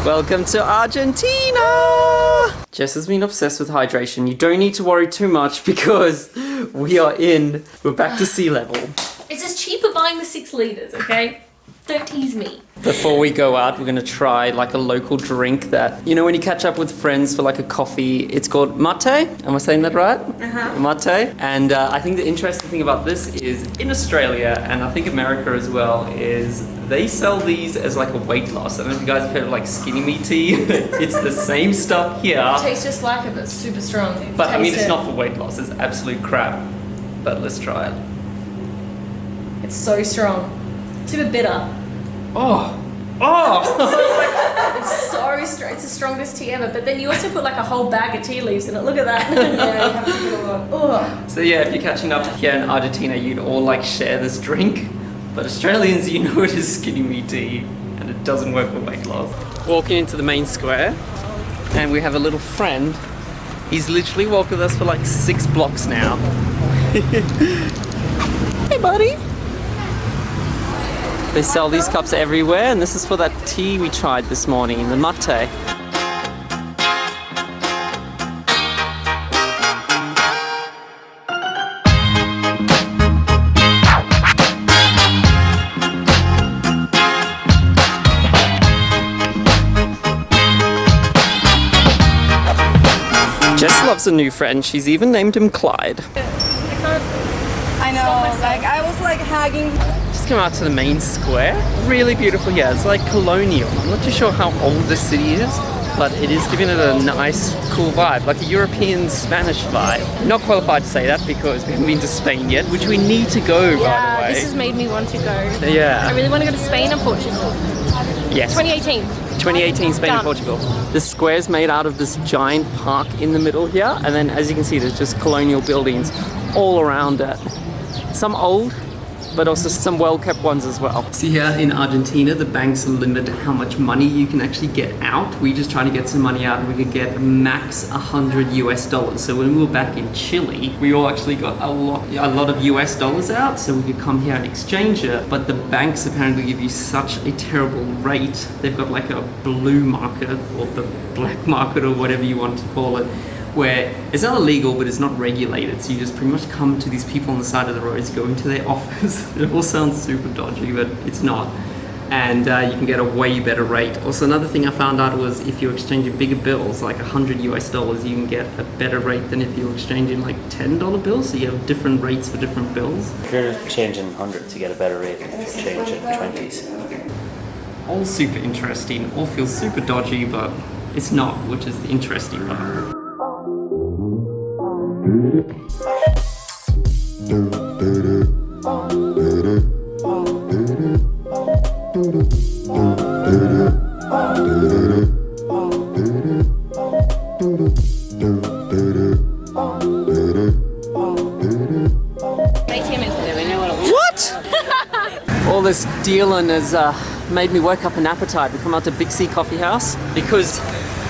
Welcome to Argentina! Jess has been obsessed with hydration. You don't need to worry too much because we're back to sea level. It's just cheaper buying the 6 litres, okay? Don't tease me. Before we go out, we're going to try like a local drink that, you know, when you catch up with friends for like a coffee, it's called mate. Am I saying that right? Mate. And I think the interesting thing about this is in Australia, and I think America as well, is they sell these as like a weight loss. I don't know if you guys have heard of like skinny me tea. It's the same stuff here. It tastes just like it, but it's super strong. But I mean, it's not for weight loss. It's absolute crap. But let's try it. It's so strong. Super bitter. Oh! It's so strong. It's the strongest tea ever. But then you also put like a whole bag of tea leaves in it. Look at that. Yeah, you have to put a lot. Oh. So yeah, if you're catching up here in Argentina, you'd all like share this drink. But Australians, you know it is skinny me tea, and it doesn't work for weight loss. Walking into the main square, and we have a little friend. He's literally walked with us for like 6 blocks now. Hey, buddy. They sell these cups everywhere, and this is for that tea we tried this morning, the mate. Jess loves a new friend. She's even named him Clyde. I know, like I was like hugging. Just come out to the main square. Really beautiful here. It's like colonial. I'm not too sure how old this city is, but it is giving it a nice, cool vibe, like a European Spanish vibe. Not qualified to say that because we haven't been to Spain yet, which we need to go, by the way. This has made me want to go. Yeah. I really want to go to Spain and Portugal. Yes. 2018. 2018 Spain Done. and Portugal. The square is made out of this giant park in the middle here, and then as you can see, there's just colonial buildings all around it. Some old, but also some well-kept ones as well. See here in Argentina, the banks limit how much money you can actually get out. We just trying to get some money out, and we could get max $100 US. So when we were back in Chile, we all actually got a lot of US dollars out, so we could come here and exchange it. But the banks apparently give you such a terrible rate. They've got like a blue market, or the black market, or whatever you want to call it, where it's not illegal, but it's not regulated. So you just pretty much come to these people on the side of the roads, go into their office. It all sounds super dodgy, but it's not. And you can get a way better rate. Also, another thing I found out was if you're exchanging bigger bills, like $100 US, you can get a better rate than if you're exchanging like $10 bills. So you have different rates for different bills. If you're changing hundreds, you get a better rate than if you're changing 20s. All super interesting, all feels super dodgy, but it's not, which is the interesting part. What? All this dealing has made me work up an appetite. We come out to Big C Coffee House because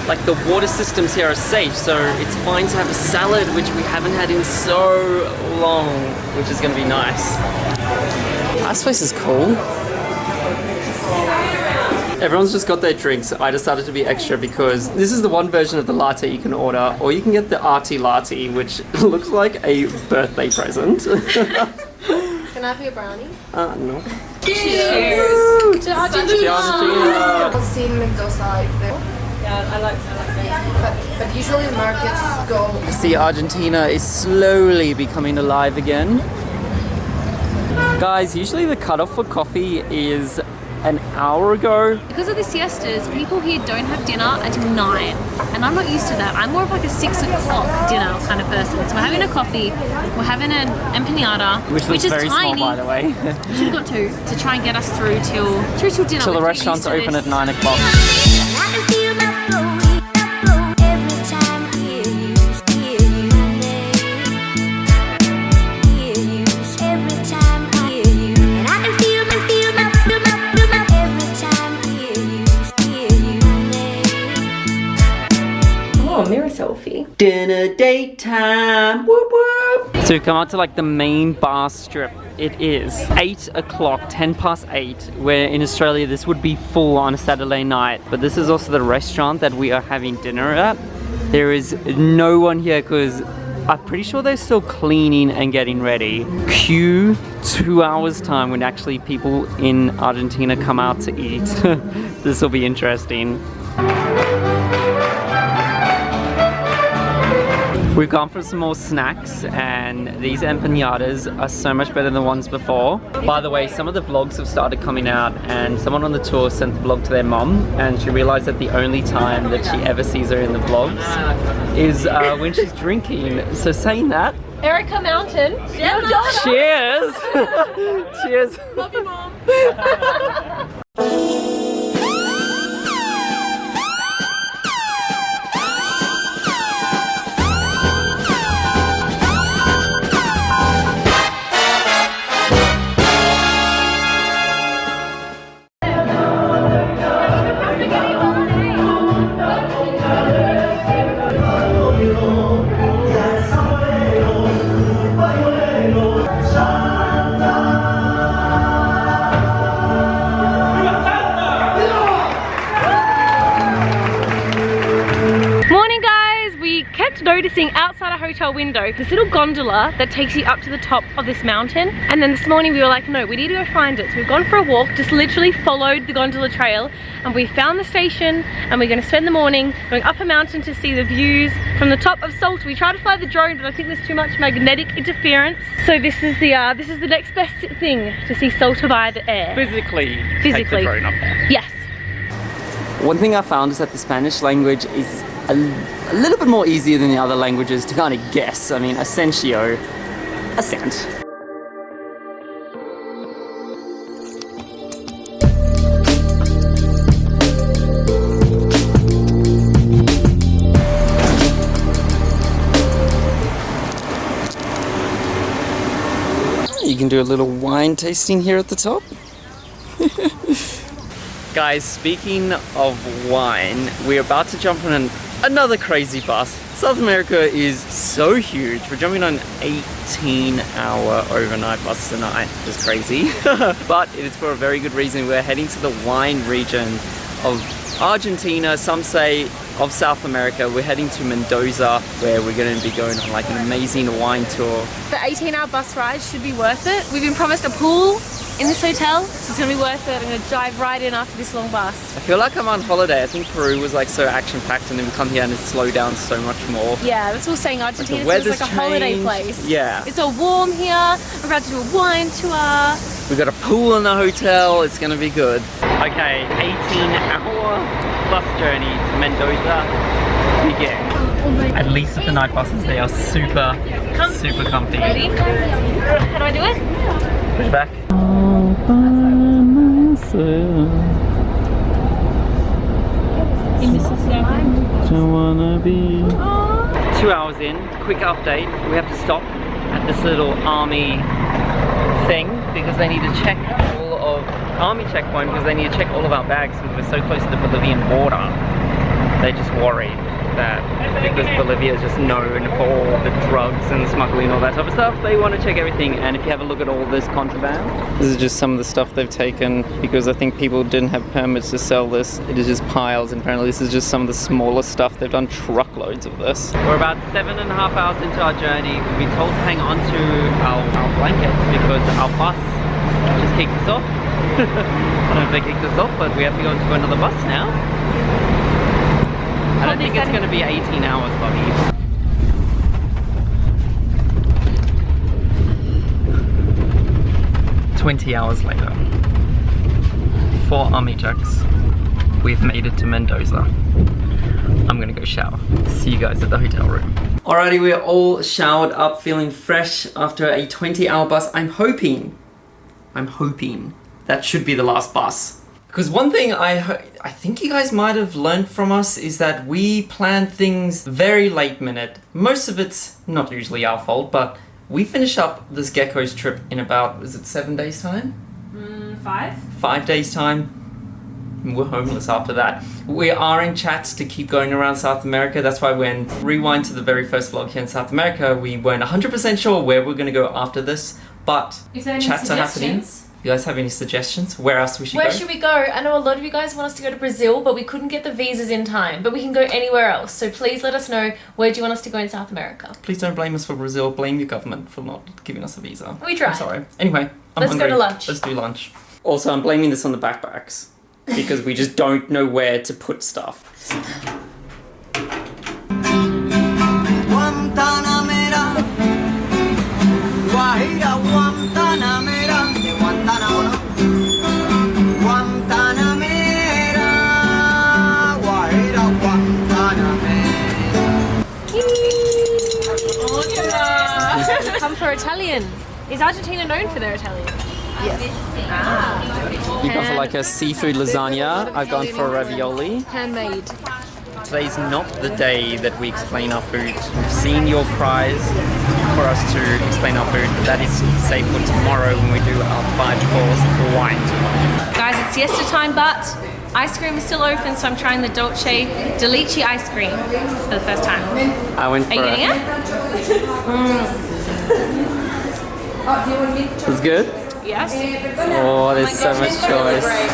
like the water systems here are safe, so it's fine to have a salad, which we haven't had in so long, which is going to be nice. This place is cool. Everyone's just got their drinks. I decided to be extra because this is the one version of the latte you can order, or you can get the arty latte, which looks like a birthday present. Can I have your brownie? No. Cheers! To Argentina! I've seen Mendoza like there. Yeah, I like that. But usually the markets go. I see Argentina is slowly becoming alive again. Guys, usually the cutoff for coffee is an hour ago. Because of the siestas, people here don't have dinner until 9. And I'm not used to that. I'm more of like a 6 o'clock dinner kind of person. So we're having a coffee, we're having an empanada, which is very tiny. small, by the way. We should have got 2 to try and get us through till dinner. Till the restaurants open at 9 o'clock. Oh, mirror selfie. Dinner date time. Whoop whoop. So we've come out to like the main bar strip. It is 8 o'clock, 10 past 8, where in Australia this would be full on a Saturday night. But this is also the restaurant that we are having dinner at. There is no one here because I'm pretty sure they're still cleaning and getting ready. Queue 2 hours time when actually people in Argentina come out to eat. This will be interesting. We've gone for some more snacks, and these empanadas are so much better than the ones before. By the way, some of the vlogs have started coming out, and someone on the tour sent the vlog to their mom, and she realized that the only time that she ever sees her in the vlogs is when she's drinking. So saying that, Erica Mountain. cheers! Cheers! Love you, Mom. Noticing outside a hotel window this little gondola that takes you up to the top of this mountain, and then this morning we were like, no, we need to go find it. So we've gone for a walk, just literally followed the gondola trail, and we found the station, and we're going to spend the morning going up a mountain to see the views from the top of Salta. We tried to fly the drone, but I think there's too much magnetic interference, so this is the next best thing, to see Salta by the air. Physically take the drone up there. Yes. One thing I found is that the Spanish language is a little bit more easier than the other languages to kind of guess. I mean, Asensio, assent. You can do a little wine tasting here at the top. Guys, speaking of wine, we're about to jump on another crazy bus. South America is so huge. We're jumping on an 18-hour overnight bus tonight. It's crazy. But it is for a very good reason. We're heading to the wine region of Argentina, some say of South America. We're heading to Mendoza, where we're going to be going on like an amazing wine tour. The 18-hour bus ride should be worth it. We've been promised a pool in this hotel, so it's gonna be worth it. I'm gonna drive right in after this long bus. I feel like I'm on holiday. I think Peru was like so action-packed, and then we come here and it's slowed down so much more. Yeah, that's what we're saying. Argentina like feels like a holiday place. Yeah. It's all warm here. We're about to do a wine tour. We've got a pool in the hotel. It's gonna be good. Okay, 18-hour bus journey to Mendoza. Begin. At least with the night buses, they are super comfy. Ready? How do I do it? Push back. Don't wanna be. 2 hours in, quick update. We have to stop at this little army thing because they need to check all of army checkpoint because they need to check all of our bags because we're so close to the Bolivian border. They're just worried that because Bolivia is just known for all the drugs and smuggling and all that type of stuff, they want to check everything. And if you have a look at all this contraband, this is just some of the stuff they've taken because I think people didn't have permits to sell this. It is just piles, and apparently this is just some of the smaller stuff. They've done truckloads of this. We're about 7.5 hours into our journey. We've been told to hang on to our blankets because our bus just kicked us off. I don't know if they kicked us off, but we have to go into another bus now. I don't think it's going to be 18 hours, Bobby. "20 hours later, 4 army jacks, we've made it to Mendoza. I'm gonna go shower. See you guys at the hotel room." Alrighty, we're all showered up, feeling fresh after a 20-hour bus. I'm hoping that should be the last bus. Because one thing I think you guys might have learned from us is that we plan things very late minute. Most of it's not usually our fault, but we finished up this Geckos trip in about, was it 7 days time? 5? 5 days time. and we're homeless after that. We are in chats to keep going around South America. That's why when rewind to the very first vlog here in South America, we weren't 100% sure where we're going to go after this, but chats are happening. You guys have any suggestions? Where else we should go? Where should we go? I know a lot of you guys want us to go to Brazil, but we couldn't get the visas in time. But we can go anywhere else. So please let us know, where do you want us to go in South America? Please don't blame us for Brazil. Blame your government for not giving us a visa. We tried. I'm sorry. Anyway, I'm Let's hungry. go to lunch. Let's do lunch. Also, I'm blaming this on the backpacks because we just don't know where to put stuff. Guantanamera, Guajira, Guantanamera, de Guantánamo, ¿no? Guantanamera, Guajira, Guantanamera. Come for Italian. Is Argentina known for their Italian? Yes. You've gone for like a seafood lasagna. I've gone for ravioli. Handmade. Today's not the day that we explain our food. We've seen your cries for us to explain our food, but that is saved for tomorrow when we do our 5-course wine tour. Guys, it's siesta time, but ice cream is still open, so I'm trying the Dolce Delici ice cream for the first time. I went for Are you getting it? It's good? Yes. Oh, there's so gosh, much it's really choice. great.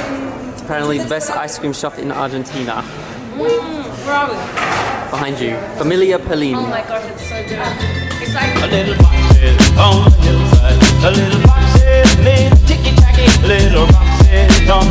It's apparently the best ice cream shop in Argentina. Where are we? Behind you. Familia Pelin. Oh my gosh, it's so good. It's like A little boxes on the hillside. A little boxes made ticky tacky. Little boxes on